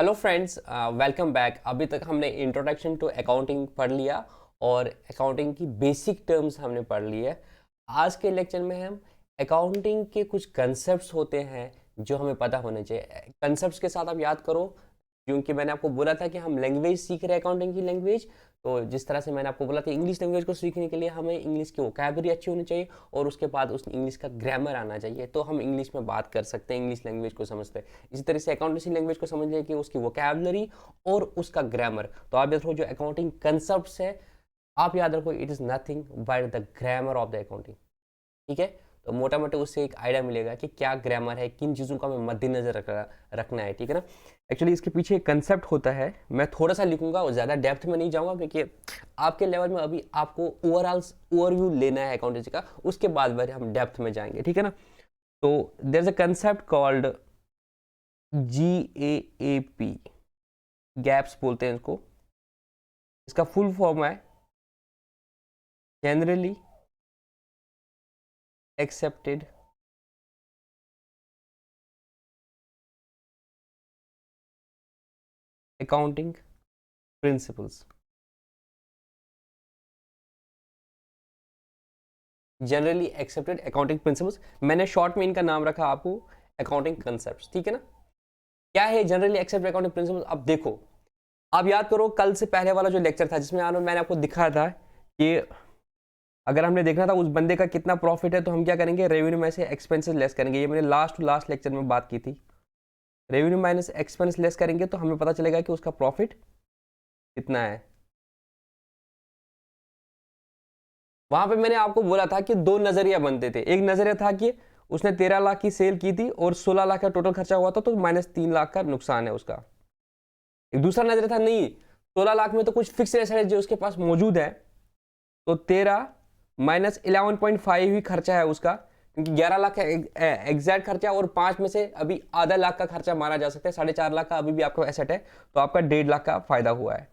Hello friends, welcome back. अभी तक हमने इंट्रोडक्शन टू अकाउंटिंग पढ़ लिया और अकाउंटिंग की बेसिक टर्म्स हमने पढ़ ली है। आज के लेक्चर में हम अकाउंटिंग के कुछ कंसेप्ट्स होते हैं जो हमें पता होने चाहिए। कंसेप्ट्स के साथ आप याद करो, क्योंकि मैंने आपको बोला था कि हम लैंग्वेज सीख रहे हैं, अकाउंटिंग की लैंग्वेज। तो जिस तरह से मैंने आपको बोला था, इंग्लिश लैंग्वेज को सीखने के लिए हमें इंग्लिश की वोकैबुलरी अच्छी होनी चाहिए और उसके बाद उस इंग्लिश का ग्रामर आना चाहिए, तो हम इंग्लिश में बात कर सकते हैं, इंग्लिश लैंग्वेज को समझते हैं। इसी तरह से अकाउंटेंसी लैंग्वेज को समझने की उसकी वोकैबुलरी और उसका ग्रामर। तो आप याद रखो, जो अकाउंटिंग कंसेप्ट है आप याद रखो, it is nothing but the grammar of the accounting. ठीक है, तो मोटा मोटा उससे एक आइडिया मिलेगा कि क्या ग्रामर है, किन चीज़ों का हमें मद्देनजर रखना है। ठीक है ना। एक्चुअली इसके पीछे एक कंसेप्ट होता है, मैं थोड़ा सा लिखूंगा और ज़्यादा डेप्थ में नहीं जाऊंगा, क्योंकि आपके लेवल में अभी आपको ओवरव्यू लेना है अकाउंटेंसी का, उसके बाद हम डेप्थ में जाएंगे। ठीक है ना। तो there is a concept called GAAP, gaps बोलते हैं इसको। इसका फुल फॉर्म है generally accepted accounting principles. Generally accepted accounting principles, मैंने शॉर्ट में इनका नाम रखा आपको अकाउंटिंग कंसेप्ट्स। ठीक है ना। क्या है जनरली एक्सेप्टेड अकाउंटिंग प्रिंसिपल्स? अब देखो, आप याद करो कल से पहले वाला जो लेक्चर था जिसमें मैंने आपको दिखाया था कि अगर हमने देखना था उस बंदे का कितना प्रॉफिट है, तो हम क्या करेंगे, रेवेन्यू में से एक्सपेंसेस लेस करेंगे। ये मैंने लास्ट लेक्चर में बात की थी। रेवेन्यू माइनस एक्सपेंस लेस करेंगे तो हमें पता चलेगा कि उसका प्रॉफिट कितना है। वहां पे मैंने आपको बोला था कि दो नजरिया बनते थे। एक नजरिया था कि उसने 13 लाख की सेल की थी और 16 लाख का टोटल खर्चा हुआ था, तो -3 लाख का नुकसान है उसका। एक दूसरा नजरिया था, नहीं, 16 लाख में तो कुछ फिक्स एसेट है जो उसके पास मौजूद है, तो 13 माइनस 11.5 ही खर्चा है उसका, क्योंकि 11 लाख का एग्जैक्ट खर्चा और 5 में से अभी आधा लाख का खर्चा माना जा सकता है। 4.5 लाख का अभी भी आपका एसेट है, तो आपका 1.5 लाख का फायदा हुआ है।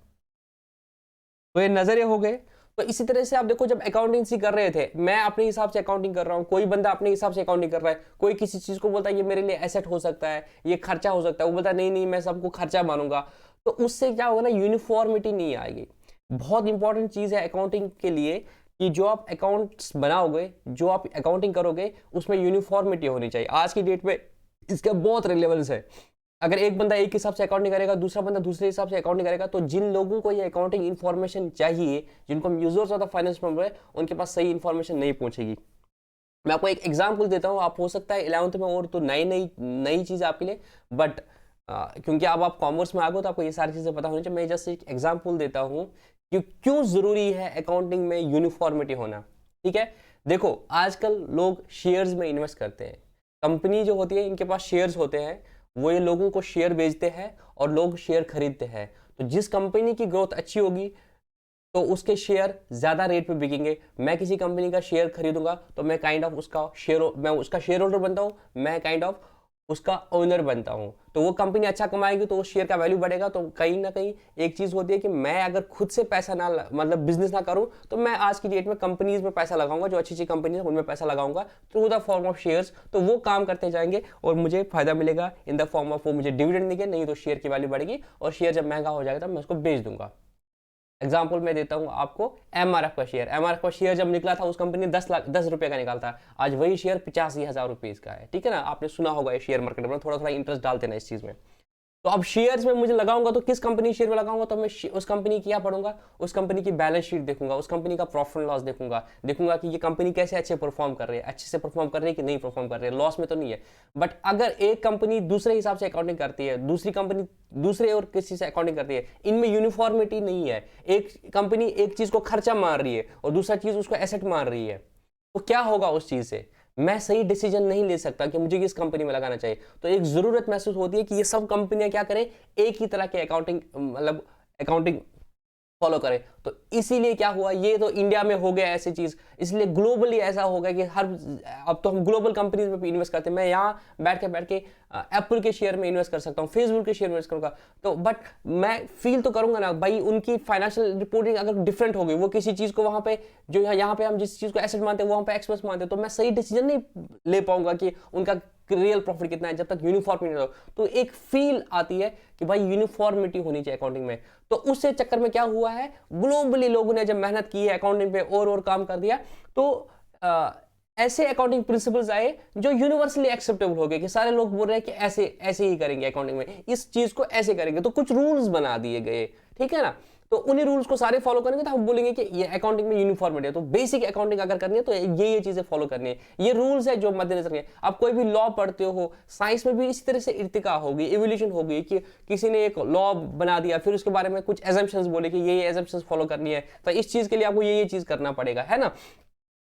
तो ये नजरिए हो गए। तो इसी तरह से आप देखो, जब अकाउंटिंग कर रहे थे, मैं अपने हिसाब से अकाउंटिंग कर रहा हूं, कोई बंदा अपने हिसाब से अकाउंटिंग कर रहा है। कोई किसी चीज को बोलता है ये मेरे लिए एसेट हो सकता है, ये खर्चा हो सकता है, वो बोलता है नहीं नहीं मैं सबको खर्चा मानूंगा। तो उससे क्या होगा ना, यूनिफॉर्मिटी नहीं आएगी। बहुत इंपॉर्टेंट चीज है अकाउंटिंग के लिए कि जो आप अकाउंट्स बनाओगे, जो आप अकाउंटिंग करोगे, उसमें यूनिफॉर्मिटी होनी चाहिए। आज की डेट में इसका बहुत रिलेवेंस है। अगर एक बंदा एक हिसाब से अकाउंटिंग करेगा, दूसरा बंदा दूसरे हिसाब से अकाउंटिंग करेगा, तो जिन लोगों को ये अकाउंटिंग इन्फॉर्मेशन चाहिए, जिनको हम users of the finance problem है, उनके पास सही इन्फॉर्मेशन नहीं पहुंचेगी। मैं आपको एक एग्जांपल देता हूं। आप हो सकता है 11th में और तो नई नई नई चीज आपके लिए, बट क्योंकि अब आप कॉमर्स में आ गए तो आपको ये सारी चीजें पता होनी चाहिए। मैं जस्ट एक एग्जाम्पल देता हूं कि क्यों जरूरी है अकाउंटिंग में यूनिफॉर्मिटी होना। ठीक है, देखो आजकल लोग शेयर्स में इन्वेस्ट करते हैं। कंपनी जो होती है, इनके पास शेयर्स होते हैं, वो ये लोगों को शेयर बेचते हैं और लोग शेयर खरीदते हैं। तो जिस कंपनी की ग्रोथ अच्छी होगी तो उसके शेयर ज्यादा रेट पे बिकेंगे। मैं किसी कंपनी का शेयर खरीदूंगा तो मैं काइंड ऑफ मैं उसका शेयर होल्डर बनता हूं, मैं काइंड ऑफ उसका ओनर बनता हूं। तो वो कंपनी अच्छा कमाएगी तो वो शेयर का वैल्यू बढ़ेगा। तो कहीं ना कहीं एक चीज होती है कि मैं अगर खुद से पैसा ना मतलब बिजनेस ना करूं, तो मैं आज की डेट में कंपनीज में पैसा लगाऊंगा, जो अच्छी अच्छी कंपनी है उनमें पैसा लगाऊंगा through the form of shares. तो वो काम करते जाएंगे और मुझे फायदा मिलेगा इन द फॉर्म ऑफ, वो मुझे डिविडेंड देंगे, नहीं तो शेयर की वैल्यू बढ़ेगी और शेयर जब महंगा हो जाएगा तब मैं उसको बेच दूंगा। एग्जाम्पल मैं देता हूं आपको, एमआरएफ का शेयर। एमआरएफ का शेयर जब निकला था, उस कंपनी ने 10 रुपए का निकालता है। आज वही शेयर 85,000 रुपीज का है। ठीक है ना, आपने सुना होगा ये शेयर मार्केट में, थोड़ा थोड़ा इंटरेस्ट डालते ना इस चीज में। तो अब शेयर्स में मुझे लगाऊंगा तो किस कंपनी शेयर में लगाऊंगा, तो मैं उस कंपनी की क्या पढ़ूंगा, उस कंपनी की बैलेंस शीट देखूंगा, उस कंपनी का प्रॉफिट एंड लॉस देखूंगा, देखूंगा कि ये कंपनी कैसे अच्छे परफॉर्म कर रही है, अच्छे से परफॉर्म कर रही है कि नहीं परफॉर्म कर रही है, लॉस में तो नहीं है। बट अगर एक कंपनी दूसरे हिसाब से अकाउंटिंग करती है, दूसरी कंपनी दूसरे और किसी से अकाउंटिंग करती है, इनमें यूनिफॉर्मिटी नहीं है। एक कंपनी एक चीज को खर्चा मान रही है और दूसरा चीज उसको एसेट मान रही है, तो क्या होगा उस चीज से, मैं सही डिसीजन नहीं ले सकता कि मुझे किस कंपनी में लगाना चाहिए। तो एक जरूरत महसूस होती है कि ये सब कंपनियां क्या करें, एक ही तरह के अकाउंटिंग मतलब अकाउंटिंग फॉलो करें। तो इसीलिए क्या हुआ, ये तो इंडिया में हो गया ऐसी चीज, इसलिए ग्लोबली ऐसा हो गया कि अब तो हम ग्लोबल कंपनीज में भी इन्वेस्ट करते हैं। मैं यहाँ बैठ के एप्पल के शेयर में इन्वेस्ट कर सकता हूँ, फेसबुक के शेयर में इन्वेस्ट करूंगा। तो बट मैं फील तो करूंगा ना भाई, उनकी फाइनेंशियल रिपोर्टिंग अगर डिफरेंट हो गई, वो किसी चीज को वहां पे, जो यहाँ पे हम जिस चीज को एसेट मानते हैं वहां पे एक्सपेंस मानते हैं, तो मैं सही डिसीजन नहीं ले पाऊंगा कि उनका रियल प्रॉफिट कितना है, जब तक यूनिफॉर्मिटी नहीं हो तो एक फील आती है कि भाई यूनिफॉर्मिटी होनी चाहिए अकाउंटिंग में। तो उससे चक्कर में क्या हुआ है, ग्लोबली लोगों ने जब मेहनत की है अकाउंटिंग पे और काम कर दिया, तो ऐसे अकाउंटिंग प्रिंसिपल्स आए जो यूनिवर्सली एक्सेप्टेबल हो गए कि सारे लोग बोल रहे हैं कि ऐसे ऐसे ही करेंगे अकाउंटिंग में, इस चीज को ऐसे करेंगे। तो कुछ रूल्स बना दिए गए, ठीक है ना। तो उन्हीं रूल्स को सारे फॉलो करेंगे तो हम बोलेंगे कि ये अकाउंटिंग में यूनिफॉर्मिटी है। तो बेसिक अकाउंटिंग अगर करनी है तो ये चीजें फॉलो करनी है, ये रूल्स है जो मद्देनजर रखें। आप कोई भी लॉ पढ़ते हो, साइंस में भी इसी तरह से इर्तिका होगी, इवोल्यूशन होगी कि किसी ने एक लॉ बना दिया, फिर उसके बारे में कुछ एजम्पशंस बोले कि ये एजम्पशंस फॉलो करनी है, तो इस चीज के लिए आपको ये चीज करना पड़ेगा, है ना।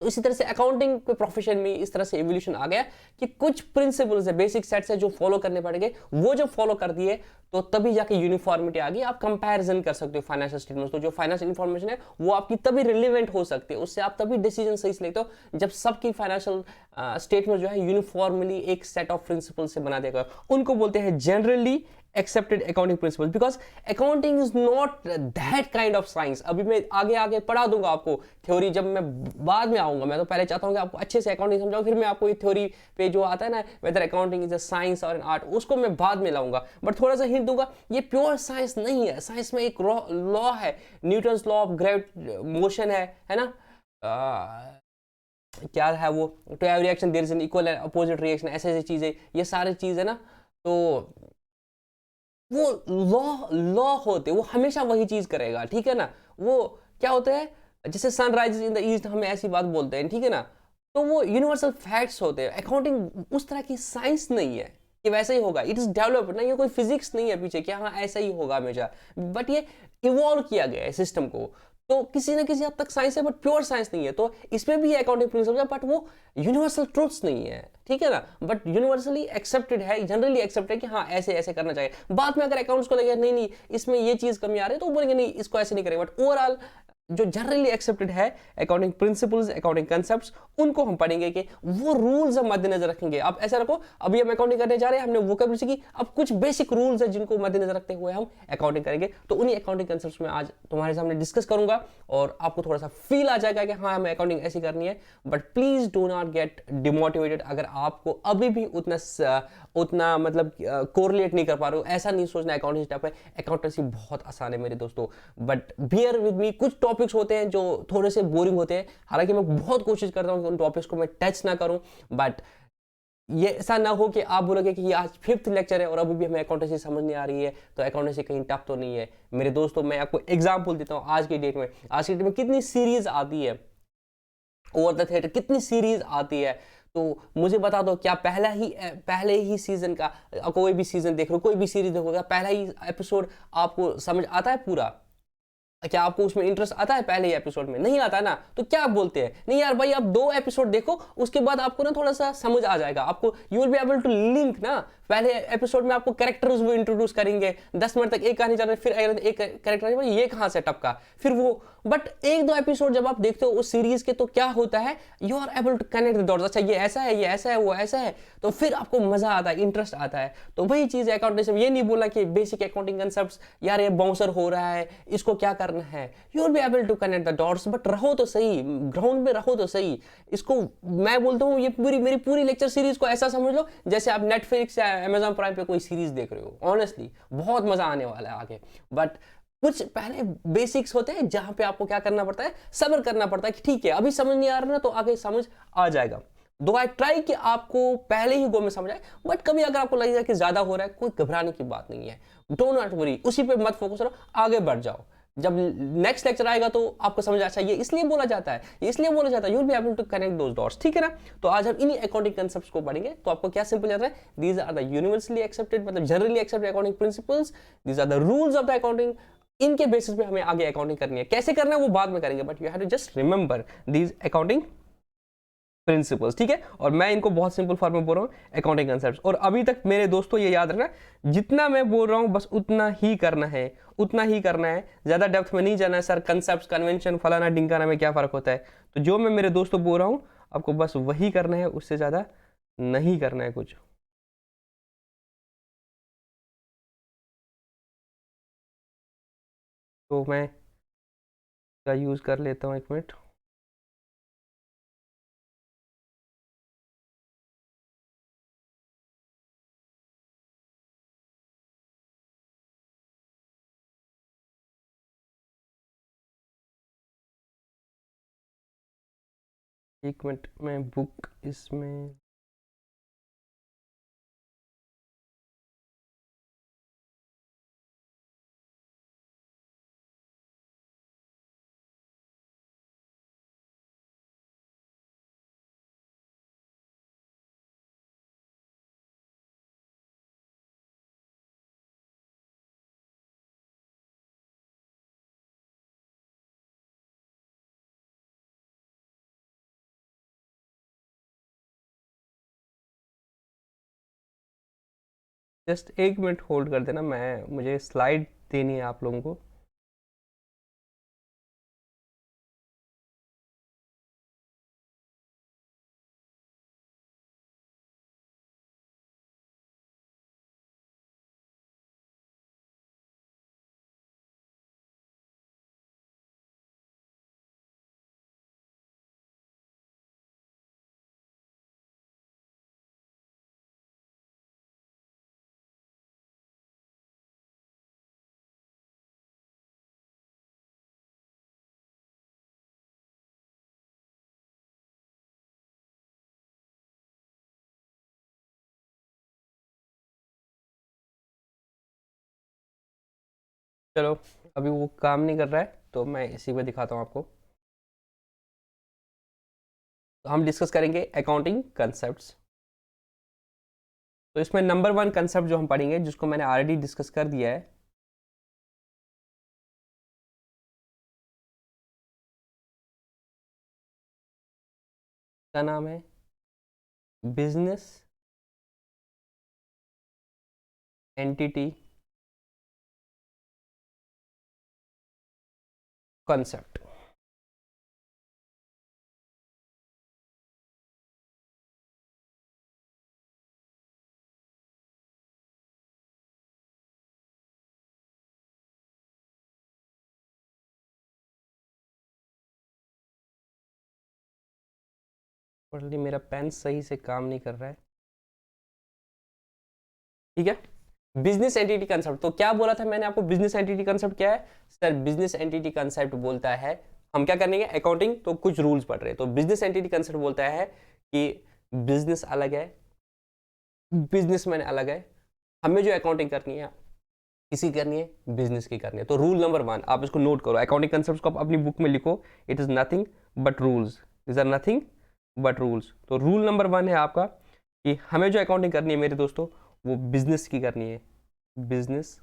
तो इसी तरह से अकाउंटिंग के प्रोफेशन में इस तरह से एवोल्यूशन आ गया कि कुछ प्रिंसिपल्स है, बेसिक सेट्स है जो फॉलो करने पड़ेंगे। वो जब फॉलो कर दिए तो तभी जाके यूनिफॉर्मिटी आ गई। आप कंपैरिजन कर सकते हो फाइनेंशियल स्टेटमेंट्स, तो जो फाइनेंशियल इंफॉर्मेशन है वो आपकी तभी रिलेवेंट हो सकती है, उससे आप तभी डिसीजन सही से लेते हो जब सबकी फाइनेंशियल स्टेटमेंट जो है यूनिफॉर्मली एक सेट ऑफ प्रिंसिपल से बना देगा। उनको बोलते हैं generally accepted accounting principles, because accounting is not that kind of science। अभी मैं आगे पढ़ा दूंगा आपको थ्योरी, जब मैं बाद में आऊंगा। मैं तो पहले चाहता हूं कि आपको अच्छे से अकाउंटिंग समझाऊं, फिर मैं आपको ये थ्योरी पे जो आता है ना whether accounting is a science और एन आर्ट, उसको मैं बाद में लाऊंगा। बट थोड़ा सा हिंट दूंगा, ये प्योर साइंस नहीं है। साइंस में एक लॉ है, Newton's law of gravity motion है ना। क्या है वो, to every reaction there is an equal and opposite reaction, ऐसे ऐसी चीजें, ये सारी चीजें ना। तो वो लॉ होते, वो हमेशा वही चीज करेगा, ठीक है ना। वो क्या होता है, जैसे सनराइज इन द ईस्ट, हम ऐसी बात बोलते हैं, ठीक है ना। तो वो यूनिवर्सल फैक्ट्स होते हैं। अकाउंटिंग उस तरह की साइंस नहीं है कि वैसे ही होगा, इट इज डेवलप्ड ना, ये कोई फिजिक्स नहीं है पीछे कि हाँ ऐसा ही होगा हमेशा, बट ये इवॉल्व किया गया है सिस्टम को। तो किसी ना किसी हद तक साइंस है, बट प्योर साइंस नहीं है। तो इसमें भी अकाउंटिंग प्रिंसिपल है, बट वो यूनिवर्सल ट्रूथ्स नहीं है, ठीक है ना। बट यूनिवर्सली एक्सेप्टेड है, जनरली एक्सेप्टेड है कि हाँ ऐसे ऐसे करना चाहिए। बाद में अगर अकाउंट्स को लगेगा नहीं इसमें ये चीज कमी आ रही है, तो बोलेंगे नहीं इसको ऐसे नहीं करेंगे। बट ओवरऑल जो जनरली एक्सेप्टेड है अकाउंटिंग प्रिंसिपल्स, अकाउंटिंग कंसेप्ट्स, उनको हम पढ़ेंगे कि वो रूल्स हम मद्देनजर रखेंगे। आप ऐसा रखो, अभी हम अकाउंटिंग करने जा रहे हैं, हमने वोकैबुलरी सीखी, अब कुछ बेसिक रूल्स है जिनको मद्देनजर रखते हुए हम अकाउंटिंग करेंगे। तो उन्हीं अकाउंटिंग कंसेप्ट्स में आज तुम्हारे सामने डिस्कस करूंगा और आपको थोड़ा सा फील आ जाएगा कि हाँ हमें अकाउंटिंग ऐसी करनी है। But please do not get demotivated अगर आपको अभी भी उतना मतलब कोरिलेट नहीं कर पा रहे हो। ऐसा नहीं सोचना अकाउंटिंग टफ है, अकाउंटेंसी बहुत आसान है मेरे दोस्तों। बट बियर विद मी, कुछ टॉपिक्स होते हैं जो थोड़े से बोरिंग होते हैं, हालांकि मैं बहुत कोशिश करता हूं कि उन टॉपिक्स को मैं टच ना करूं। बट ये ऐसा ना हो कि आप बोलोगे कि ये आज 5th लेक्चर है और अभी भी हमें अकाउंटेंसी समझ नहीं आ रही है, तो अकाउंटेंसी कहीं टफ तो नहीं है मेरे दोस्तों। मैं आपको एग्जांपल देता हूं, आज की डेट में कितनी सीरीज आती है, ओवर द थिएटर कितनी सीरीज आती है। तो मुझे बता दो, क्या पहले ही सीजन का कोई भी सीजन देख लो, कोई भी सीरीज देखोगे, पहला ही एपिसोड आपको समझ आता है पूरा? क्या आपको उसमें इंटरेस्ट आता है पहले ही एपिसोड में? नहीं आता ना। तो क्या आप बोलते हैं, नहीं यार भाई आप 2 एपिसोड देखो, उसके बाद आपको ना थोड़ा सा समझ आ जाएगा, आपको you will be able to link ना। पहले एपिसोड में आपको कैरेक्टर्स वो इंट्रोड्यूस करेंगे, 10 मिनट तक एक कहानी चल रही है, फिर एक कैरेक्टर ये कहां से टपका, फिर वो। बट 1-2 एपिसोड जब आप देखते हो उस सीरीज के, तो क्या होता है, you are able to connect the dots. अच्छा ये ऐसा है, ये ऐसा है, वो ऐसा है, तो फिर आपको मजा आता है, इंटरेस्ट आता है। तो वही चीज है अकाउंटेंसी में। ये नहीं बोला कि बेसिक अकाउंटिंग कंसेप्ट्स यार ये बाउंसर हो रहा है, इसको क्या करना है, you will be able to connect the dots. But रहो तो सही, ग्राउंड में रहो तो सही। इसको मैं बोलता हूँ, ये मेरी पूरी लेक्चर सीरीज को ऐसा समझ लो जैसे आप नेटफ्लिक्स या अमेजॉन प्राइम पे कोई सीरीज देख रहे हो। ऑनेस्टली बहुत मजा आने वाला है आगे। बट कुछ पहले बेसिक्स होते हैं जहां पे आपको क्या करना पड़ता है, सब्र करना पड़ता है कि ठीक है अभी समझ नहीं आ रहा ना, तो आगे समझ आ जाएगा। दो आई ट्राई कि आपको पहले ही गो में समझ आए। बट कभी अगर आपको लगेगा कि ज्यादा हो रहा है, कोई घबराने की बात नहीं है, डोंट नॉट वरी, उसी पे मत फोकस करो, आगे बढ़ जाओ। जब नेक्स्ट लेक्चर आएगा तो आपको समझ अच्छा ये इसलिए बोला जाता है, ये इसलिए बोला जाता है, you will be able to connect those dots, ठीक है ना। तो आज हम इन्हीं अकाउंटिंग कंसेप्ट्स को पढ़ेंगे। तो आपको क्या सिंपल जाता है, these are the universally accepted, मतलब generally accepted accounting principles, these are the rules of the accounting. इनके बेसिस पे हमें आगे अकाउंटिंग करनी है। कैसे करना है वो बाद में करेंगे, but you have to just remember these accounting principles, ठीक है। और मैं इनको बहुत सिंपल फॉर्म में बोल रहा हूँ, अकाउंटिंग कंसेप्ट्स। और अभी तक मेरे दोस्तों ये याद रखना, जितना मैं बोल रहा हूँ बस उतना ही करना है, उतना ही करना है, ज्यादा डेप्थ में नहीं जाना है। सर कंसेप्ट, कन्वेंशन, फलाना ढिंकाना में क्या फर्क होता है, तो जो मैं मेरे दोस्तों बोल रहा हूँ आपको बस वही करना है, उससे ज्यादा नहीं करना है कुछ। तो मैं क्या यूज कर लेता हूँ, 1 मिनट। एक मिनट में बुक इसमें जस्ट एक मिनट होल्ड कर देना, मुझे स्लाइड देनी है आप लोगों को। चलो, अभी वो काम नहीं कर रहा है तो मैं इसी पे दिखाता हूँ आपको। तो हम डिस्कस करेंगे अकाउंटिंग कंसेप्ट्स। तो इसमें नंबर 1 कंसेप्ट जो हम पढ़ेंगे, जिसको मैंने ऑलरेडी डिस्कस कर दिया है, का नाम है बिजनेस एंटिटी कंसेप्ट। मेरा पेन सही से काम नहीं कर रहा है, ठीक है। बिजनेस एंटिटी कंसेप्ट, तो क्या बोला था मैंने आपको? बिजनेस एंटिटी कंसेप्ट क्या है सर? बिजनेस एंटिटी कंसेप्ट बोलता है हम क्या करेंगे, अकाउंटिंग तो कुछ रूल्स पढ़ रहे हैं, तो बिजनेस एंटिटी कंसेप्ट बोलता है कि बिजनेस अलग है, बिजनेसमैन अलग है, हमें जो अकाउंटिंग करनी है किसी करनी है, बिजनेस की करनी है। तो रूल नंबर 1 आप इसको नोट करो, अकाउंटिंग कंसेप्ट को आप अपनी बुक में लिखो, it is nothing but rules, is are nothing but rules. तो रूल नंबर 1 है आपका कि हमें जो अकाउंटिंग करनी है मेरे दोस्तों, वो बिजनेस की करनी है, बिजनेस।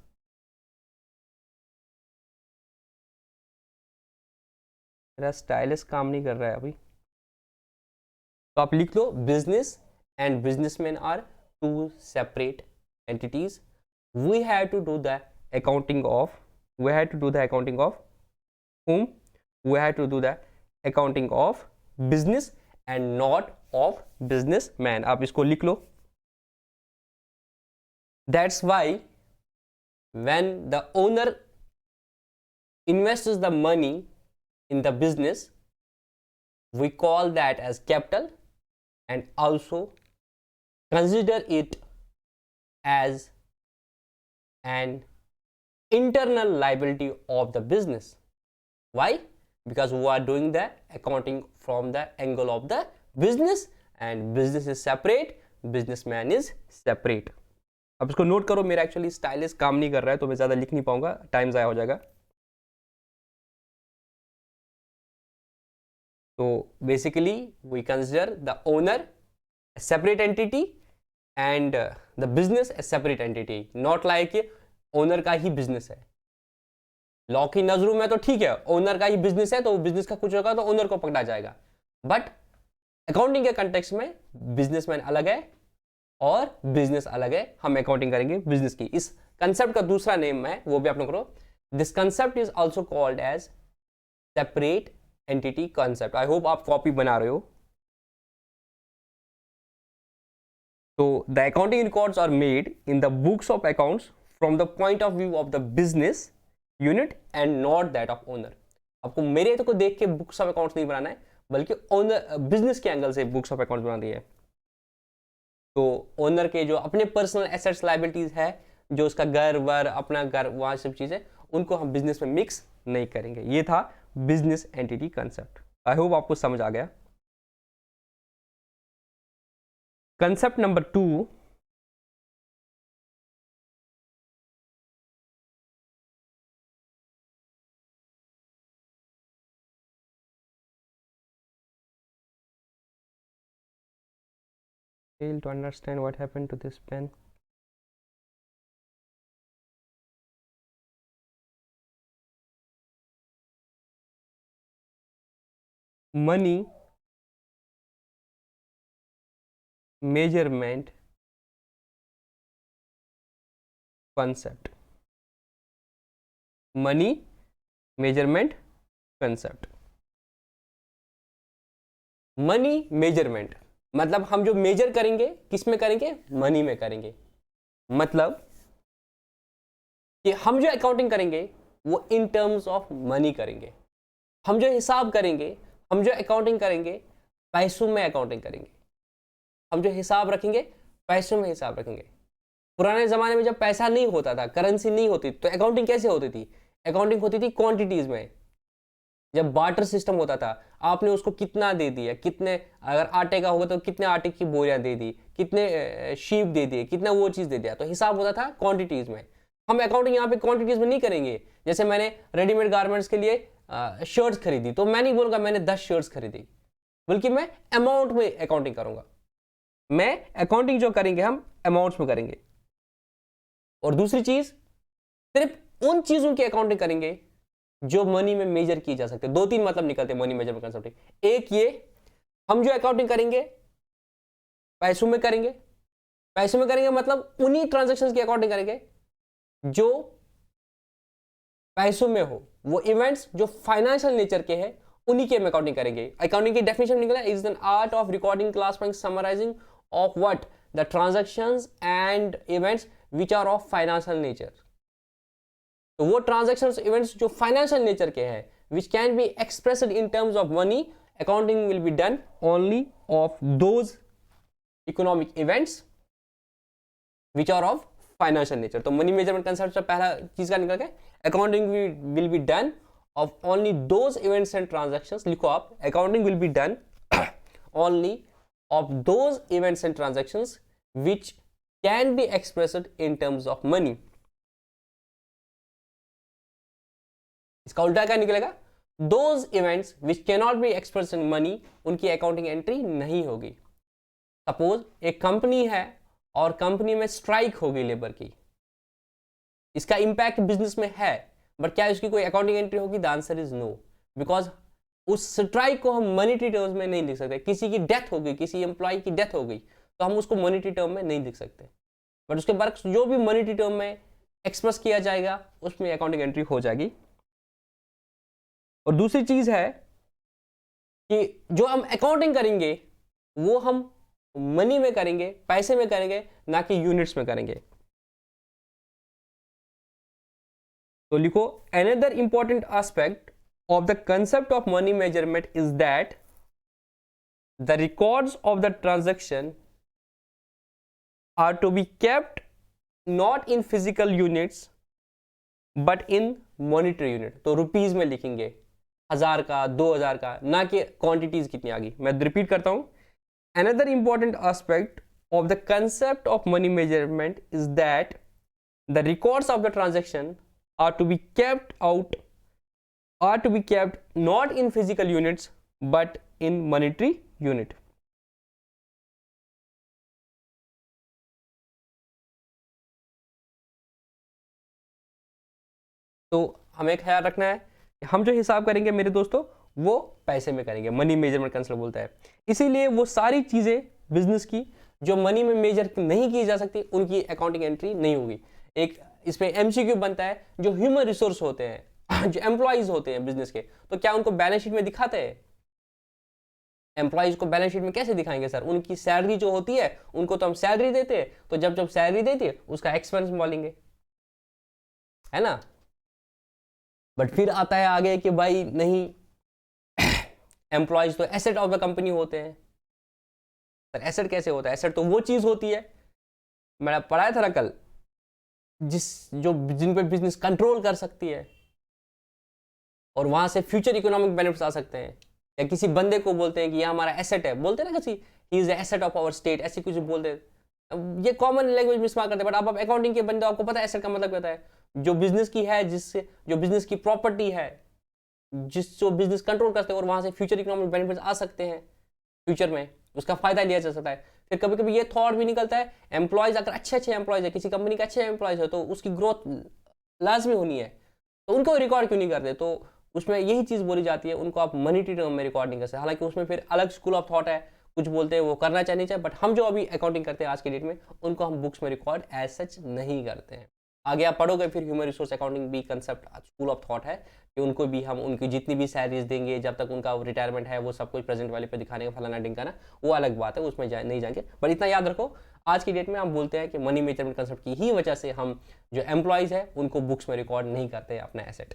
मेरा स्टाइलिस काम नहीं कर रहा है अभी, तो आप लिख लो business and businessman are two separate entities. We have to do the accounting of, we have to do the accounting of whom? We have to do the accounting of business and not of businessman। आप इसको लिख लो। That's why when the owner invests the money in the business, we call that as capital and also consider it as an internal liability of the business. Why? Because we are doing the accounting from the angle of the business and business is separate, businessman is separate। अब इसको note करो, मेरा actually stylish काम नहीं कर रहा है तो मैं ज़्यादा लिख नहीं पाऊंगा, टाइम ज़ाया हो जाएगा। तो basically we consider the owner a separate entity and the business a separate entity, not like owner का ही बिजनेस है। लॉ की नजरों में तो ठीक है, ओनर का ही बिजनेस है तो बिजनेस का कुछ होगा तो ओनर को पकड़ा जाएगा, बट अकाउंटिंग के कंटेक्स्ट में बिजनेसमैन अलग है और बिजनेस अलग है, हम अकाउंटिंग करेंगे बिजनेस की। इस कंसेप्ट का दूसरा नेम है, वो भी आप लोग करो, this concept is also called as separate entity concept. I hope आप कॉपी बना रहे हो। तो the accounting records are made in the books of accounts from the point of view of the business unit and not that of owner. आपको मेरे तो को देख के बुक्स ऑफ अकाउंट्स नहीं बनाना है, बल्कि ओनर बिजनेस के एंगल से बुक्स ऑफ अकाउंट्स बनानी है। तो ओनर के जो अपने पर्सनल एसेट्स लायबिलिटीज है, जो उसका घर वर अपना घर वहाँ सब चीज़ें, उनको हम बिजनेस में मिक्स नहीं करेंगे। ये था business entity concept. I hope आपको समझ आ गया। Concept number 2, fail to understand what happened to this pen. Money measurement concept. Money measurement concept. Money measurement मतलब हम जो मेजर करेंगे किस में करेंगे, मनी में करेंगे। मतलब कि हम जो अकाउंटिंग करेंगे वो इन टर्म्स ऑफ मनी करेंगे। हम जो हिसाब करेंगे, हम जो अकाउंटिंग करेंगे पैसों में अकाउंटिंग करेंगे। हम जो हिसाब रखेंगे पैसों में हिसाब रखेंगे। पुराने ज़माने में जब पैसा नहीं होता था, करेंसी नहीं होती, तो अकाउंटिंग कैसे होती थी? अकाउंटिंग होती थी क्वांटिटीज़ में। जब बार्टर सिस्टम होता था, आपने उसको कितना दे दिया, कितने, अगर आटे का होगा तो कितने आटे की बोरियां दे दी, कितने शीप दे दिए, कितना वो चीज़ दे दिया, तो हिसाब होता था क्वांटिटीज़ में। हम अकाउंटिंग यहाँ पे क्वांटिटीज़ में नहीं करेंगे। जैसे मैंने रेडीमेड गारमेंट्स के लिए शर्ट्स खरीदी, तो मैं नहीं बोलूँगा मैंने 10 शर्ट्स खरीदी, बल्कि मैं अमाउंट में अकाउंटिंग करूँगा। मैं अकाउंटिंग जो करेंगे हम अमाउंट्स में करेंगे। और दूसरी चीज़, सिर्फ उन चीज़ों की अकाउंटिंग करेंगे जो मनी में मेजर की जा सकते हैं। 2-3 मतलब निकलते हैं मनी मेजरमेंट कंसेप्ट। एक ये, हम जो अकाउंटिंग करेंगे पैसों में करेंगे। पैसों में करेंगे मतलब उन्हीं ट्रांजैक्शंस की अकाउंटिंग करेंगे जो पैसों में हो। वो इवेंट्स जो फाइनेंशियल नेचर के हैं उन्हीं की हम अकाउंटिंग करेंगे। अकाउंटिंग की डेफिनेशन निकला, is an art of recording, classifying, summarising of what the transactions and events which are of financial nature. तो वो ट्रांजैक्शंस इवेंट्स जो फाइनेंशियल नेचर के हैं, which can be expressed in terms of money, accounting will be done only of those economic events which are of financial nature. तो money measurement concept से पहला चीज का निकल गया, accounting will be done of only those events and transactions. लिखो आप, accounting will be done only of those events and transactions which can be expressed in terms of money. इसका उल्टा क्या निकलेगा, those events which cannot be expressed in money, उनकी accounting entry नहीं होगी। Suppose एक कंपनी है और कंपनी में स्ट्राइक हो गई लेबर की, इसका इंपैक्ट बिजनेस में है, बट क्या इसकी कोई अकाउंटिंग एंट्री होगी? The answer is no, because उस स्ट्राइक को हम मॉनेटरी टर्म्स में नहीं लिख सकते। किसी की डेथ हो गई, किसी एम्प्लॉय की डेथ हो गई, तो हम उसको मॉनेटरी टर्म में नहीं लिख सकते, बट उसके वर्क जो भी मॉनेटरी टर्म में एक्सप्रेस किया जाएगा उसमें अकाउंटिंग एंट्री हो जाएगी। और दूसरी चीज है कि जो हम अकाउंटिंग करेंगे वो हम मनी में करेंगे, पैसे में करेंगे, ना कि यूनिट्स में करेंगे। तो लिखो, another important aspect of the concept of money measurement is that the records of the transaction are to be kept not in physical units but in monetary unit। तो रुपीज में लिखेंगे, 1000 का, 2000 का, ना कि क्वांटिटीज कितनी आ गई। मैं रिपीट करता हूं, another important aspect of the concept of money measurement is that the records of the transaction are to be kept not in physical units but in monetary unit। तो हमें ख्याल रखना है कि हम जो हिसाब करेंगे मेरे दोस्तों वो पैसे में करेंगे, मनी मेजरमेंट कंसेप्ट बोलता है। इसीलिए वो सारी चीजें बिजनेस की जो मनी में मेजर नहीं की जा सकती उनकी अकाउंटिंग एंट्री नहीं होगी। एक इसमें एमसीक्यू बनता है, जो ह्यूमन रिसोर्स होते हैं, जो एम्प्लॉइज होते हैं बिजनेस के, तो क्या उनको बैलेंस शीट में दिखाते हैं? एम्प्लॉइज को बैलेंस शीट में कैसे दिखाएंगे सर? उनकी सैलरी जो होती है उनको तो हम सैलरी देते हैं, तो जब जब सैलरी देते हैं उसका एक्सपेंस बोलेंगे, है ना। बट फिर आता है आगे कि भाई नहीं, एम्प्लॉइज तो एसेट ऑफ द कंपनी होते हैं। सर एसेट कैसे होता है? एसेट तो वो चीज होती है, मैंने पढ़ाया था ना कल, जिन पे बिजनेस कंट्रोल कर सकती है और वहां से फ्यूचर इकोनॉमिक बेनिफिट्स आ सकते हैं। या किसी बंदे को बोलते हैं कि यह हमारा एसेट है, बोलते हैं ना किसी ही is asset of our state, ऐसे कुछ बोलते हैं। ये कॉमन लैंग्वेज में इस्तेमाल करते हैं, बट अब आप अकाउंटिंग के बंदे आपको पता है एसेट का मतलब क्या होता है। जो बिजनेस की है, जिससे जो बिजनेस की प्रॉपर्टी है, जिसको बिजनेस कंट्रोल करते हैं और वहां से फ्यूचर इकोनॉमिक बेनिफिट्स आ सकते हैं, फ्यूचर में उसका फायदा लिया जा सकता है। फिर कभी कभी ये थॉट भी निकलता है, एम्प्लॉयज अगर अच्छे एम्प्लॉयज है, किसी कंपनी के अच्छे एम्प्लॉयज है, तो उसकी ग्रोथ लाजमी होनी है, तो उनको रिकॉर्ड क्यों नहीं करते। तो उसमें यही चीज बोली जाती है, उनको आप मनी टर्म में रिकॉर्ड नहीं कर सकते। हालांकि उसमें फिर अलग स्कूल ऑफ थॉट है, कुछ बोलते हैं वो करना चाहिए, बट हम जो अभी अकाउंटिंग करते हैं आज के डेट में, उनको हम बुक्स में रिकॉर्ड एज सच नहीं करते हैं। आगे आप पढ़ोगे फिर ह्यूमन रिसोर्स अकाउंटिंग भी कंसेप्ट स्कूल ऑफ थॉट है कि उनको भी हम उनकी जितनी भी सैलरीज देंगे, जब तक उनका रिटायरमेंट है, वो सब कुछ प्रेजेंट वाले पे दिखाने का, फलाना ढिंकाना, वो अलग बात है, उसमें नहीं जाएंगे। बट इतना याद रखो, आज की डेट में हम बोलते हैं कि मनी मेजरमेंट कंसेप्ट की ही वजह से हम जो एम्प्लॉयज है उनको बुक्स में रिकॉर्ड नहीं करते अपना एसेट।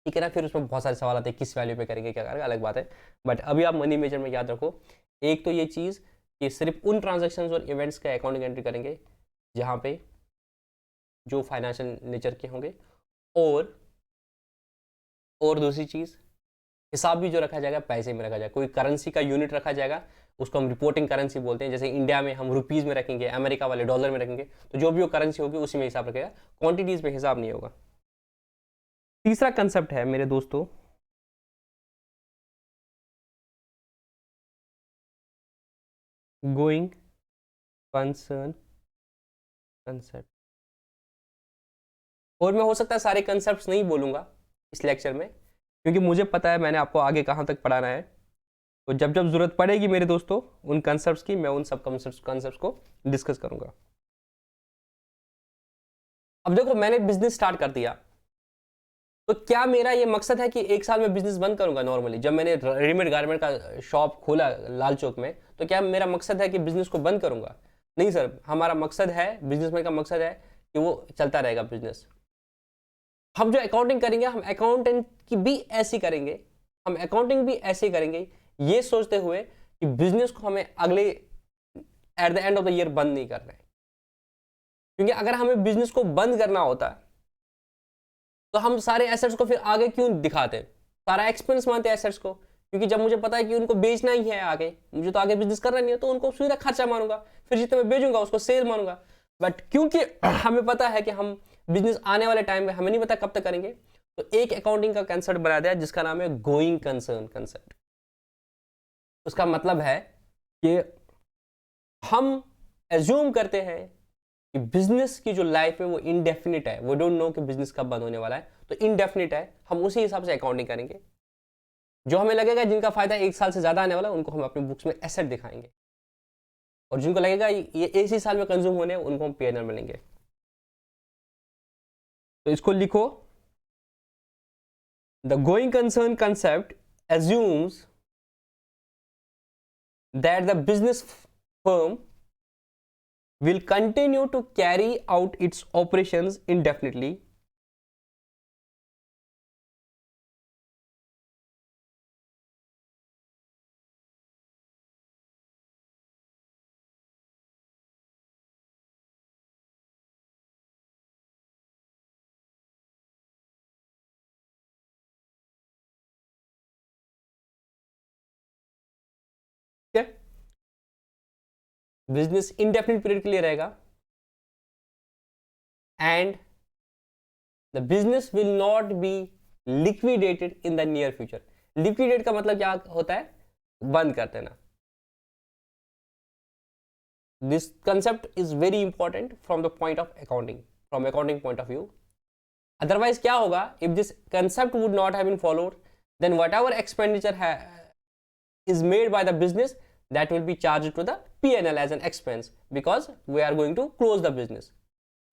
ठीक है ना। फिर उसमें बहुत सारे सवाल आते हैं, किस वैल्यू पे करेंगे, क्या करेंगे, अलग बात है। बट अभी आप मनी मेजरमेंट याद रखो, एक तो ये चीज़ कि सिर्फ उन ट्रांजेक्शन और इवेंट्स का अकाउंटिंग एंट्री करेंगे जहाँ पे जो फाइनेंशियल नेचर के होंगे, और दूसरी चीज़, हिसाब भी जो रखा जाएगा पैसे में रखा जाएगा। कोई करेंसी का यूनिट रखा जाएगा, उसको हम रिपोर्टिंग करेंसी बोलते हैं। जैसे इंडिया में हम रुपीज़ में रखेंगे, अमेरिका वाले डॉलर में रखेंगे, तो जो भी वो करेंसी होगी उसी में हिसाब रखेगा, क्वांटिटीज़ में हिसाब नहीं होगा। तीसरा कंसेप्ट है मेरे दोस्तों, गोइंग कंसर्न कंसेप्ट। और मैं हो सकता है सारे कंसेप्ट्स नहीं बोलूंगा इस लेक्चर में, क्योंकि मुझे पता है मैंने आपको आगे कहाँ तक पढ़ाना है। तो जब जब जरूरत पड़ेगी मेरे दोस्तों उन कंसेप्ट्स की, मैं उन सब कंसेप्ट्स को डिस्कस करूंगा। अब देखो, मैंने बिजनेस स्टार्ट कर दिया, तो क्या मेरा ये मकसद है कि एक साल में बिजनेस बंद करूंगा। नॉर्मली जब मैंने रेडीमेड गारमेंट का शॉप खोला लाल चौक में, तो क्या मेरा मकसद है कि बिजनेस को बंद करूंगा? नहीं सर, हमारा मकसद है, बिजनेसमैन का मकसद है कि वो चलता रहेगा बिजनेस। हम जो अकाउंटिंग करेंगे, हम अकाउंटेंट की भी ऐसी करेंगे, हम अकाउंटिंग भी ऐसे करेंगे, ये सोचते हुए कि बिजनेस को हमें अगले eight the end of the year बंद नहीं करना है। क्योंकि अगर हमें बिजनेस को बंद करना होता तो हम सारे एसेट्स को फिर आगे क्यों दिखाते, सारा एक्सपेंस मानते एसेट्स को। क्योंकि जब मुझे पता है कि उनको बेचना ही है आगे, मुझे तो आगे बिजनेस करना नहीं है, तो उनको सीधा खर्चा मानूंगा, फिर जितना मैं बेचूंगा उसको सेल मानूंगा। बट क्योंकि हमें पता है कि हम बिजनेस आने वाले टाइम में हमें नहीं पता कब तक करेंगे, तो एक अकाउंटिंग का कंसेप्ट बना दिया जिसका नाम है गोइंग कंसर्न कंसेप्ट। उसका मतलब है कि हम एज्यूम करते हैं कि बिजनेस की जो लाइफ है वो इनडेफिनिट है, वो डोंट नो कि बिजनेस कब बंद होने वाला है, तो इनडेफिनिट है, हम उसी हिसाब से अकाउंटिंग करेंगे। जो हमें लगेगा जिनका फायदा एक साल से ज्यादा आने वाला है, उनको हम अपनी बुक्स में एसेट दिखाएंगे, और जिनको लगेगा ये इसी साल में कंज्यूम होने, उनको हम P&L में लेंगे। तो इसको लिखो, the going concern concept assumes that the business firm will continue to carry out its operations indefinitely business indefinite period के लिए रहेगा, and the business will not be liquidated in the near future. Liquidate का मतलब क्या होता है? बंद कर देना। This concept is very important from the point of accounting, from accounting point of view. Otherwise क्या होगा, if this concept would not have been followed, then whatever expenditure is made by the business, that will be charged to the P&L as an expense, because we are going to close the business.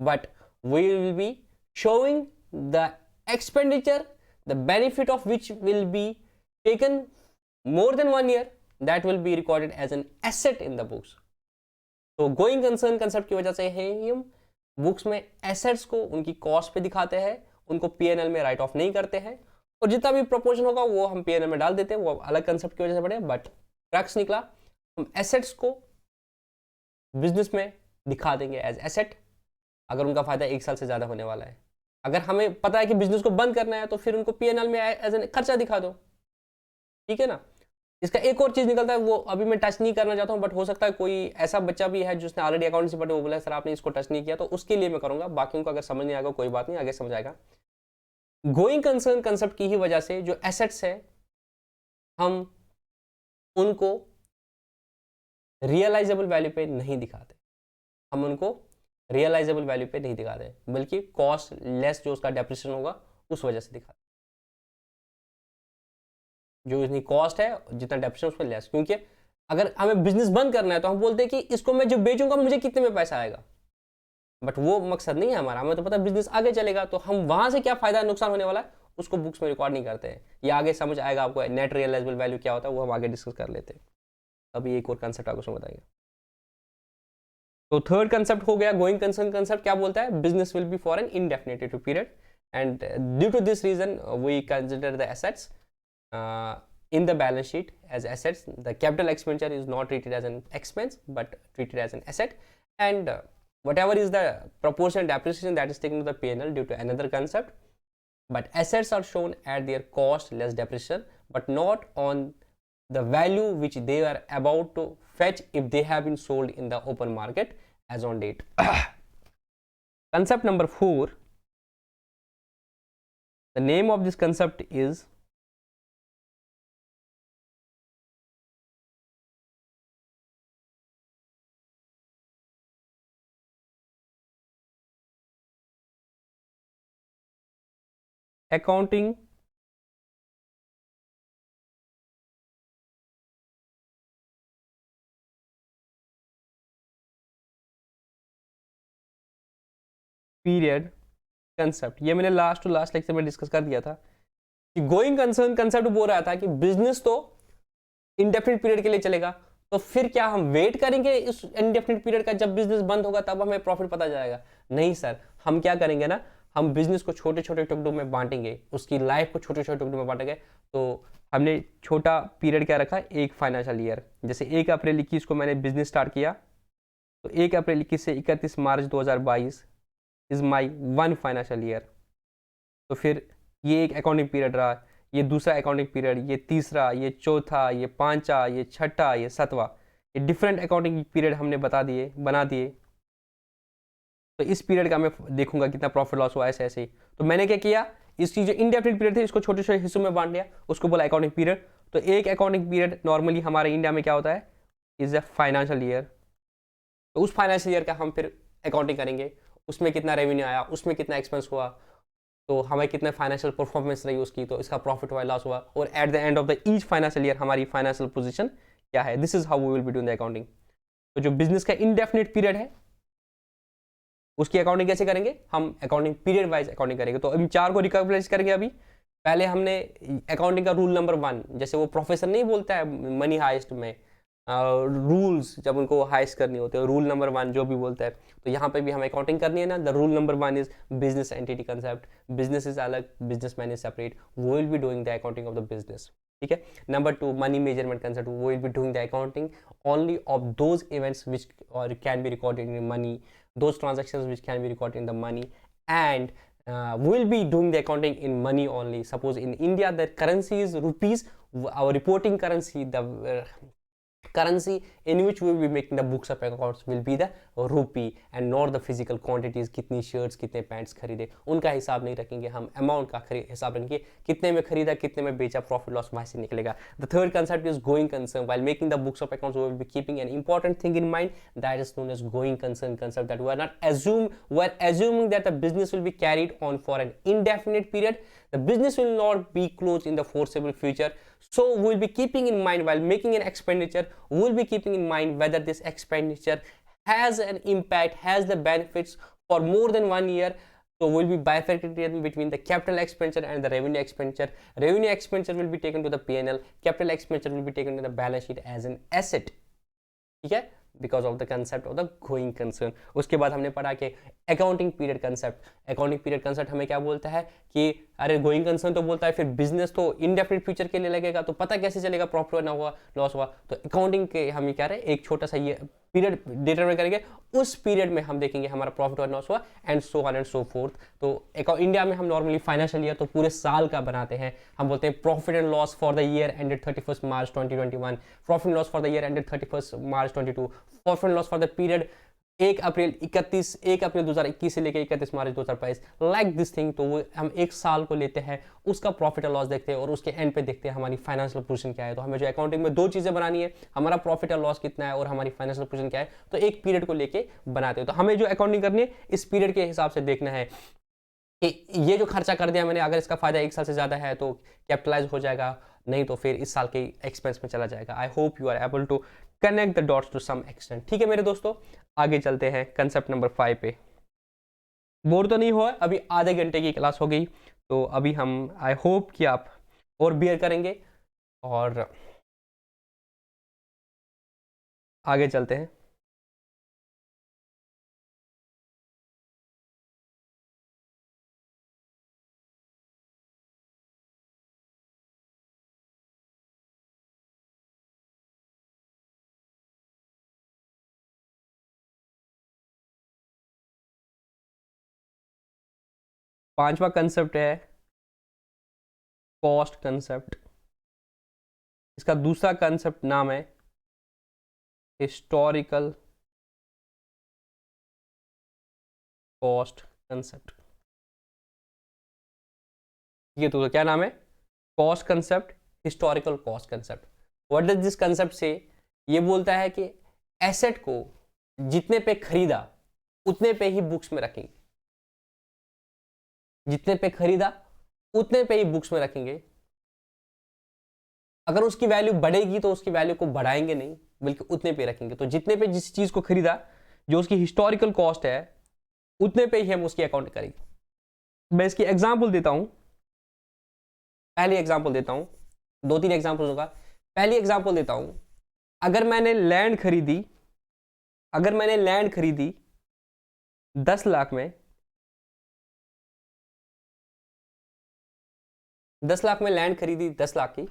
But we will be showing the expenditure, the benefit of which will be taken more than 1 year, that will be recorded as an asset in the books. तो going concern concept की वजह से हम books में assets को उनकी cost पे दिखाते हैं, उनको P&L में राइट ऑफ नहीं करते हैं, और जितना भी प्रोपोर्शन होगा वो हम P&L में डाल देते हैं। वो अलग कंसेप्ट की वजह से बढ़े, बट क्रक्स निकला, हम एसेट्स को बिजनेस में दिखा देंगे एज एसेट अगर उनका फायदा एक साल से ज्यादा होने वाला है। अगर हमें पता है कि बिजनेस को बंद करना है, तो फिर उनको P&L में एज एन खर्चा दिखा दो, ठीक है ना। इसका एक और चीज निकलता है, वो अभी मैं टच नहीं करना चाहता हूँ, बट हो सकता है कोई ऐसा बच्चा भी है जिसने ऑलरेडी अकाउंटेंसी पढ़ी, वो बोला सर आपने इसको टच नहीं किया, तो उसके लिए मैं करूंगा, बाकी उनको अगर समझ नहीं आएगा कोई बात नहीं, आगे समझ आएगा। गोइंग कंसर्न कंसेप्ट की ही वजह से जो एसेट्स है हम उनको रियलाइजेबल वैल्यू पे नहीं दिखाते, हम उनको रियलाइजेबल वैल्यू पे नहीं दिखाते, बल्कि कॉस्ट लेस जो उसका डेप्रिसिएशन होगा उस वजह से दिखाते, जो इतनी कॉस्ट है जितना डेप्रिसिएशन उसमें लेस। क्योंकि अगर हमें बिजनेस बंद करना है तो हम बोलते हैं कि इसको मैं जो बेचूंगा मुझे कितने में पैसा आएगा, बट वो मकसद नहीं है हमारा, हमें तो पता है बिजनेस आगे चलेगा, तो हम वहां से क्या फायदा नुकसान होने वाला है उसको बुक्स में रिकॉर्ड नहीं करते हैं। ये आगे समझ आएगा आपको, नेट रियलाइजेबल वैल्यू क्या होता है वो हम आगे डिस्कस कर लेते हैं। अभी एक और कंसेप्ट आपको बताएंगे। तो थर्ड कंसेप्ट हो गया गोइंग कंसर्न कंसेप्ट, क्या बोलता है, business will be for an indefinite period and due to this reason we consider the assets in the balance sheet as assets. The capital expenditure is not treated as an expense but treated as an asset, and whatever is the proportional depreciation that is taken to the P&L due to another concept, but assets are shown at their cost less depreciation but not on the value which they are about to fetch if they have been sold in the open market as on date. Concept number 4, the name of this concept is accounting period concept. ये मैंने last to last lecture में discuss कर दिया था कि going concern concept बोल रहा था कि बिजनेस तो इंडेफिनिट पीरियड के लिए चलेगा, तो फिर क्या हम वेट करेंगे इस इंडेफिनिट पीरियड का, जब बिजनेस बंद होगा तब हमें प्रॉफिट पता जाएगा? नहीं सर, हम क्या करेंगे ना, हम बिजनेस को छोटे छोटे टुकड़ों में बांटेंगे, उसकी लाइफ को छोटे छोटे टुकड़ों में बांटेंगे। तो हमने छोटा पीरियड क्या रखा, एक फाइनेंशियल ईयर, जैसे 1 अप्रैल 21 को मैंने बिजनेस स्टार्ट किया, तो 1 अप्रैल 21 से 31 मार्च 2022 इज माई 1 फाइनेंशियल ईयर। तो फिर ये एक अकाउंटिंग पीरियड रहा, ये दूसरा अकाउंटिंग पीरियड, ये तीसरा, ये चौथा, ये पांचवा, ये छठा, ये सातवां, ये डिफरेंट अकाउंटिंग पीरियड हमने बना दिए। तो इस पीरियड का मैं देखूंगा कितना प्रॉफिट लॉस हुआ, ऐसे ऐसे ही। तो मैंने क्या किया, इसकी जो इंडेफिनिट पीरियड थी इसको छोटे छोटे हिस्सों में बांट लिया, उसको बोला अकाउंटिंग पीरियड। तो एक अकाउंटिंग पीरियड नॉर्मली हमारे इंडिया में क्या होता है, इज अ फाइनेंशियल ईयर। तो उस फाइनेंशियल ईयर का हम फिर अकाउंटिंग करेंगे, उसमें कितना रेवेन्यू आया, उसमें कितना एक्सपेंस हुआ, तो हमें कितना फाइनेंशियल परफॉर्मेंस रही उसकी, तो इसका प्रॉफिट हुआ लॉस हुआ, और at the end of the each financial year हमारी फाइनेंशियल पोजीशन क्या है। This is how we will be doing the accounting. तो जो बिजनेस का इंडेफिनिट पीरियड है उसकी अकाउंटिंग कैसे करेंगे, हम अकाउंटिंग पीरियड वाइज अकाउंटिंग करेंगे। तो इन 4 को रिकॉग्नाइज करेंगे। अभी पहले हमने अकाउंटिंग का रूल नंबर 1, जैसे वो प्रोफेसर नहीं बोलता है मनी हाइस्ट में, रूल्स जब उनको हाइस्ट करनी होती है, रूल नंबर 1 जो भी बोलता है, तो यहाँ पे भी हमें अकाउंटिंग करनी है ना। The rule number 1 is business entity concept, business is अलग, बिजनेस मैन इज सेपरेट, वो will be doing the accounting of the business, ठीक है। नंबर 2 मनी मेजरमेंट कंसेप्ट, वो will be doing the accounting only of those events which can be recorded in money, those transactions which can be recorded in the money, and we'll be doing the accounting in money only. Suppose in India the currency is rupees, our reporting currency, the currency in which we will be making the books of accounts will be the rupee and not the physical quantities, कितनी shirts कितने pants खरीदे उनका हिसाब नहीं रखेंगे, हम amount का हिसाब रखेंगे, कितने में खरीदा कितने में बेचा, profit loss वहाँ से निकलेगा। The third concept is going concern. While making the books of accounts we will be keeping an important thing in mind, that is known as going concern concept, that we are assuming that the business will be carried on for an indefinite period. The business will not be closed in the foreseeable future. So we will be keeping in mind while making an expenditure, we will be keeping in mind whether this expenditure has an impact, has the benefits for more than 1 year. So we will be bifurcating between the capital expenditure and the revenue expenditure. Revenue expenditure will be taken to the P&L, capital expenditure will be taken to the balance sheet as an asset. ठीक है, because of the concept of the going concern. उसके बाद हमने पढ़ा कि accounting period concept. Accounting period concept हमें क्या बोलता है कि अरे गोइंग कंसर्न तो बोलता है फिर बिजनेस तो इंडेफिनिट फ्यूचर के लिए लगेगा, तो पता कैसे चलेगा प्रॉफिट ना हुआ लॉस हुआ। तो अकाउंटिंग के हम क्या रहे एक छोटा सा ये पीरियड डिटरमाइन करेंगे, उस पीरियड में हम देखेंगे हमारा प्रॉफिट और लॉस हुआ and so on and so fourth. तो इंडिया में हम नॉर्मली फाइनेंशियल ईयर तो पूरे साल का बनाते हैं, हम बोलते हैं profit and loss for the year ended 31 March 2021, profit and loss for the year ended 31 March 22, profit and loss for the period 1 अप्रैल 2021 से लेकर 31 मार्च 2022, लाइक दिस थिंग। तो वो हम एक साल को लेते हैं, उसका प्रॉफिट और लॉस देखते हैं और उसके एंड पे देखते हैं हमारी फाइनेंशियल पोजीशन क्या है। तो हमें जो अकाउंटिंग में 2 चीजें बनानी है, हमारा प्रॉफिट और लॉस कितना है और हमारी फाइनेंशियल पोजीशन क्या है, तो एक पीरियड को लेके बनाते हैं। तो हमें जो अकाउंटिंग करनी है इस पीरियड के हिसाब से देखना है कि ये जो खर्चा कर दिया मैंने, अगर इसका फायदा 1 साल से ज्यादा है तो कैपिटलाइज हो जाएगा, नहीं तो फिर इस साल के एक्सपेंस में चला जाएगा। I hope you are able to connect the dots to some extent. ठीक है मेरे दोस्तों, आगे चलते हैं कंसेप्ट नंबर 5 पे। बोर तो नहीं हुआ, अभी आधे घंटे की क्लास हो गई, तो अभी हम आई होप कि आप और बियर करेंगे और आगे चलते हैं। पांचवा कंसेप्ट है कॉस्ट कंसेप्ट। इसका दूसरा कंसेप्ट नाम है हिस्टोरिकल कॉस्ट कंसेप्ट। ये तो क्या नाम है? Cost concept, historical cost concept. What does this concept से? ये बोलता है कि एसेट को जितने पे खरीदा उतने पे ही बुक्स में रखेंगे, जितने पे खरीदा उतने पे ही बुक्स में रखेंगे। अगर उसकी वैल्यू बढ़ेगी तो उसकी वैल्यू को बढ़ाएंगे नहीं, बल्कि उतने पे रखेंगे। तो जितने पे जिस चीज को खरीदा, जो उसकी हिस्टोरिकल कॉस्ट है, उतने पे ही हम उसकी अकाउंट करेंगे। मैं इसकी एग्जांपल देता हूं, पहली एग्जांपल देता हूं, 2-3 एग्जांपल होगा। पहली एग्जांपल देता हूं, अगर मैंने लैंड खरीदी 10 लाख में, 10 लाख में लैंड खरीदी 10 लाख की,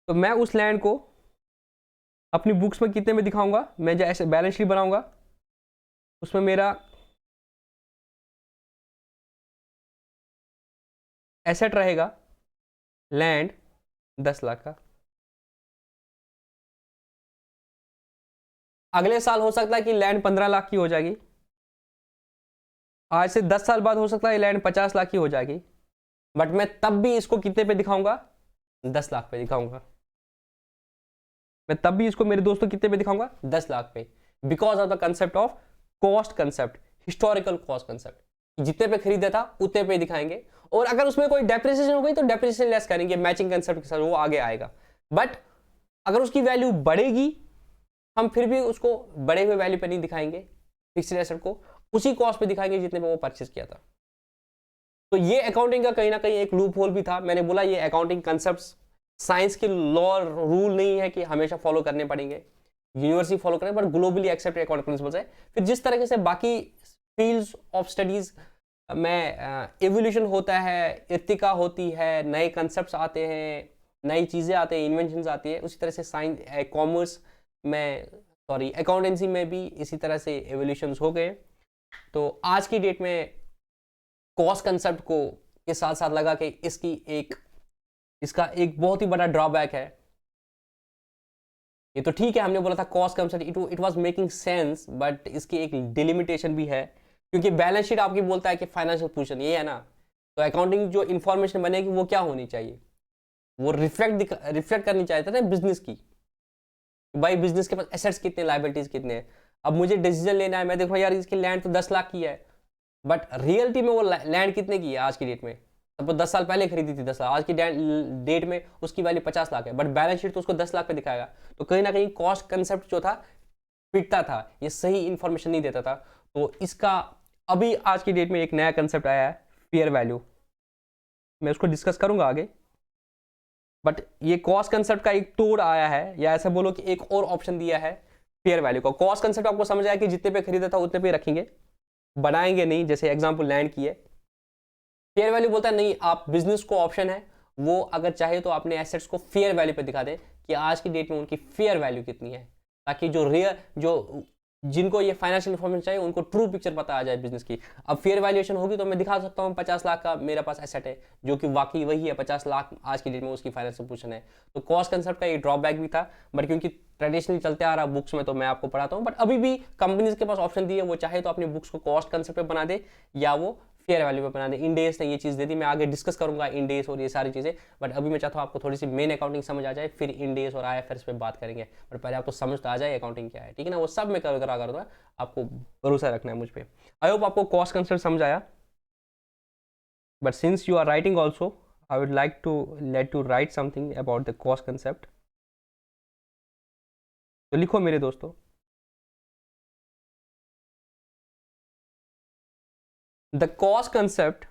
तो मैं उस लैंड को अपनी बुक्स में कितने में दिखाऊंगा? मैं जो ऐसे बैलेंस शीट बनाऊंगा उसमें मेरा एसेट रहेगा लैंड 10 लाख का। अगले साल हो सकता है कि लैंड 15 लाख की हो जाएगी, आज से 10 साल बाद हो सकता है लैंड 50 लाख की हो जाएगी, बट मैं तब भी इसको कितने पे दिखाऊंगा? 10 लाख पे दिखाऊंगा। मैं तब भी इसको मेरे दोस्तों कितने पे दिखाऊंगा? 10 लाख पे, because of the concept of cost concept, historical cost concept. जितने पे खरीदा था उतने पे दिखाएंगे, और अगर उसमें कोई डेप्रिसिएशन हो गई तो डेप्रिसिएशन लेस करेंगे, मैचिंग कंसेप्ट के साथ वो आगे आएगा। बट अगर उसकी वैल्यू बढ़ेगी, हम फिर भी उसको बढ़े हुए वैल्यू पे नहीं दिखाएंगे, फिक्स्ड एसेट को उसी कॉस्ट पे दिखाएंगे जितने पे वो परचेज किया था। तो ये अकाउंटिंग का कहीं ना कहीं एक लूप होल भी था। मैंने बोला ये अकाउंटिंग कंसेप्ट्स साइंस के लॉ रूल नहीं है कि हमेशा फॉलो करने पड़ेंगे, यूनिवर्सिटी फॉलो करें, but globally accepted accounting principles है। फिर जिस तरीके से बाकी फील्ड्स ऑफ स्टडीज में एवोल्यूशन होता है, इर्तिका होती है, नए कंसेप्ट आते हैं, नई चीज़ें आते हैं, इन्वेंशन आती है, उसी तरह से साइंस कॉमर्स में अकाउंटेंसी में भी इसी तरह से एवोल्यूशंस हो गए। तो आज की डेट में कॉस्ट कंसेप्ट को के साथ साथ लगा कि इसका एक बहुत ही बड़ा ड्रॉबैक है। ये तो ठीक है, हमने बोला था cost concept it was making sense, but इसकी एक डिलिमिटेशन भी है, क्योंकि बैलेंस शीट आपकी बोलता है कि फाइनेंशियल पोजीशन ये है ना, तो अकाउंटिंग जो इंफॉर्मेशन बनेगी वो क्या होनी चाहिए? वो रिफ्लेक्ट करनी चाहिए था ना बिजनेस की, भाई बिजनेस के पास एसेट्स कितने, लायबिलिटीज कितने हैं। अब मुझे डिसीजन लेना है, मैं देखो यार इसकी लैंड तो 10 लाख की है, बट रियलिटी में वो लैंड कितने की है आज की डेट में? तब वो 10 साल पहले खरीदी थी 10 लाख, आज की डेट में उसकी वैल्यू 50 लाख है, बट बैलेंस शीट तो उसको 10 लाख पे दिखाएगा। तो कहीं ना कहीं कॉस्ट कंसेप्ट जो था पिटता था, ये सही इंफॉर्मेशन नहीं देता था। तो इसका अभी आज की डेट में एक नया कंसेप्ट आया है, फेयर वैल्यू। मैं उसको डिस्कस करूंगा आगे, बट ये कॉस्ट कंसेप्ट का एक तोड़ आया है, या ऐसा बोलो कि एक और ऑप्शन दिया है फेयर वैल्यू का। कॉस्ट कंसेप्ट आपको समझ आया कि जितने पे खरीदा था उतने पे रखेंगे, बनाएंगे नहीं, जैसे एग्जांपल लैंड की है। फेयर वैल्यू बोलता है नहीं, आप बिजनेस को ऑप्शन है, वो अगर चाहे तो अपने एसेट्स को फेयर वैल्यू पे दिखा दे कि आज की डेट में उनकी फेयर वैल्यू कितनी है, ताकि जो जिनको ये फाइनेंशियल इन्फॉर्मेशन चाहिए उनको ट्रू पिक्चर पता आ जाए बिजनेस की। अब फेयर वैल्यूएशन होगी तो मैं दिखा सकता हूँ 50 लाख का मेरे पास एसेट है, जो कि वाकई वही है, 50 लाख आज की डेट में उसकी फाइनेंशियल पोजीशन है। तो कॉस्ट कंसेप्ट का ये ड्रॉबैक भी था, बट क्योंकि ट्रेडिशनली चलते आ रहा बुक्स में तो मैं आपको पढ़ाता हूँ। बट अभी भी कंपनीज के पास ऑप्शन दिए, वो चाहे तो अपनी बुक्स को कॉस्ट कंसेप्ट पे बना दे या वो फेयर वैल्यू पे बना दे। इंडेस ने ये चीज़ दे दी, मैं आगे डिस्कस करूंगा इंडेस और ये सारी चीज़ें, बट अभी मैं चाहता हूँ आपको थोड़ी सी मेन अकाउंटिंग समझ आ जाए, फिर इंडेस और आईएफआरएस पे बात करेंगे। बट पहले आपको समझ तो आ जाए अकाउंटिंग क्या है, ठीक है ना। वो सब मैं करा करूँगा, आपको भरोसा रखना है मुझ पर। आई होप आपको कॉस्ट कंसेप्ट समझ आया। But since you are writing also, I would like to let you write something about the cost concept. तो लिखो मेरे दोस्तों, the cost concept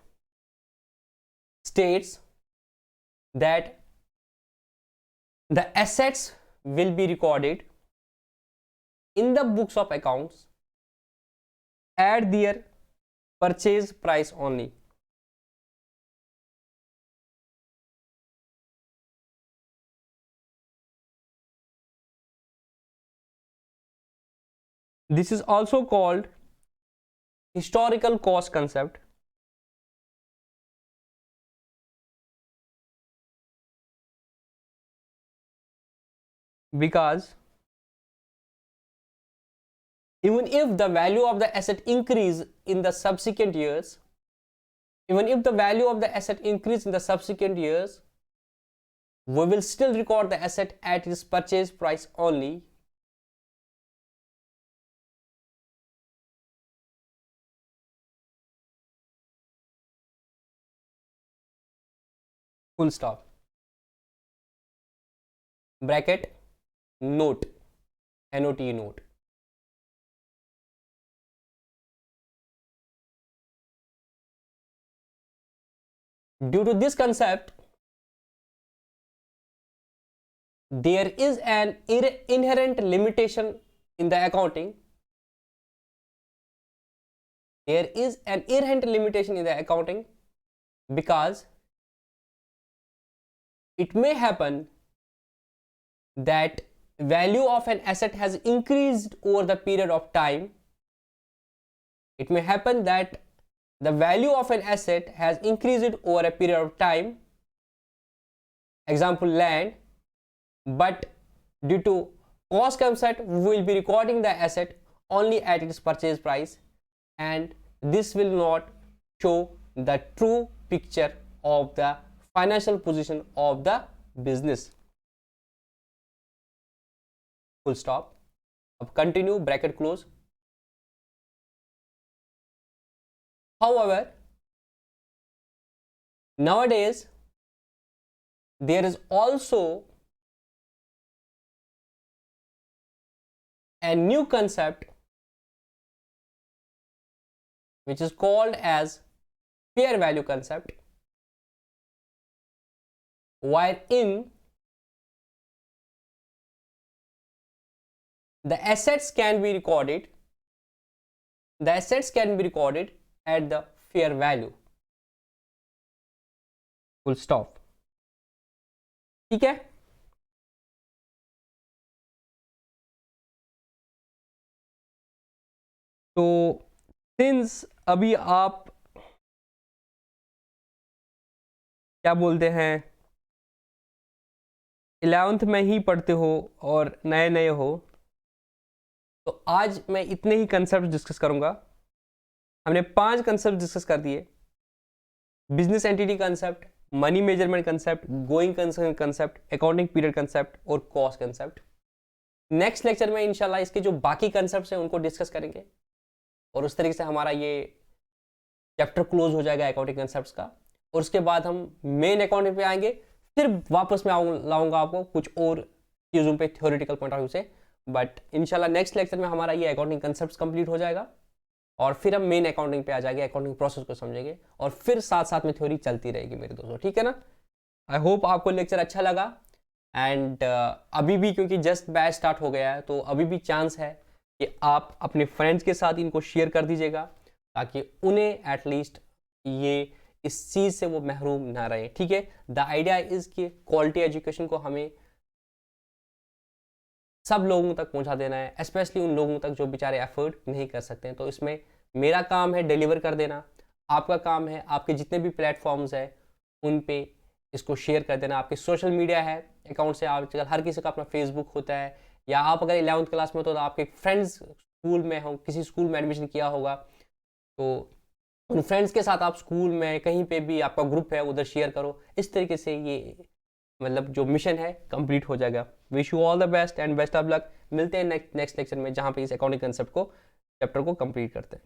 states that the assets will be recorded in the books of accounts at their purchase price only. This is also called historical cost concept, because even if the value of the asset increase in the subsequent years, we will still record the asset at its purchase price only. Full stop. Bracket, note, NOT, note. Due to this concept, there is an inherent limitation in the accounting. There is an inherent limitation in the accounting because it may happen that value of an asset has increased over the period of time. It may happen that the value of an asset has increased over a period of time, example land, but due to cost concept we will be recording the asset only at its purchase price, and this will not show the true picture of the financial position of the business. Full stop. अब continue, bracket close. However, nowadays there is also a new concept which is called as fair value concept, wherein the assets can be recorded at the fair value. Full stop. ठीक है। तो since अभी आप क्या बोलते हैं 11th में ही पढ़ते हो और नए नए हो, तो आज मैं इतने ही कंसेप्ट डिस्कस करूंगा। हमने 5 कंसेप्ट डिस्कस कर दिए: business entity concept, money measurement concept, going concern concept, accounting period concept और कॉस्ट कंसेप्ट। नेक्स्ट लेक्चर में इंशाल्लाह इसके जो बाकी कंसेप्ट हैं उनको डिस्कस करेंगे, और उस तरीके से हमारा ये चैप्टर क्लोज हो जाएगा अकाउंटिंग कंसेप्ट्स का। और उसके बाद हम मेन अकाउंटिंग पे आएंगे, फिर वापस मैं लाऊंगा आपको कुछ और चीज़ों पे थ्योरेटिकल पॉइंट ऑफ व्यू से। बट इंशाल्लाह नेक्स्ट लेक्चर में हमारा ये अकाउंटिंग कंसेप्ट कंप्लीट हो जाएगा, और फिर हम मेन अकाउंटिंग पे आ जाएंगे, अकाउंटिंग प्रोसेस को समझेंगे, और फिर साथ साथ में थ्योरी चलती रहेगी मेरे दोस्तों, ठीक है ना। आई होप आपको लेक्चर अच्छा लगा। एंड अभी भी क्योंकि जस्ट बैच स्टार्ट हो गया है तो अभी भी चांस है कि आप अपने फ्रेंड्स के साथ इनको शेयर कर दीजिएगा, ताकि उन्हें एटलीस्ट ये इस चीज़ से वो महरूम ना रहे। ठीक है, द आइडिया इज़ कि क्वालिटी एजुकेशन को हमें सब लोगों तक पहुंचा देना है, स्पेशली उन लोगों तक जो बेचारे एफर्ट नहीं कर सकते हैं। तो इसमें मेरा काम है डिलीवर कर देना, आपका काम है आपके जितने भी प्लेटफॉर्म्स हैं उन पे इसको शेयर कर देना। आपके सोशल मीडिया है अकाउंट से, आजकल हर किसी का अपना फेसबुक होता है, या आप अगर 11th क्लास में हो तो आपके फ्रेंड्स स्कूल में हो, किसी स्कूल में एडमिशन किया होगा, तो उन फ्रेंड्स के साथ आप स्कूल में कहीं पे भी आपका ग्रुप है उधर शेयर करो। इस तरीके से ये मतलब जो मिशन है कंप्लीट हो जाएगा। Wish you all the best and best of luck. मिलते हैं नेक्स्ट लेक्चर में, जहाँ पे इस अकाउंटिंग कंसेप्ट को चैप्टर को कंप्लीट करते हैं।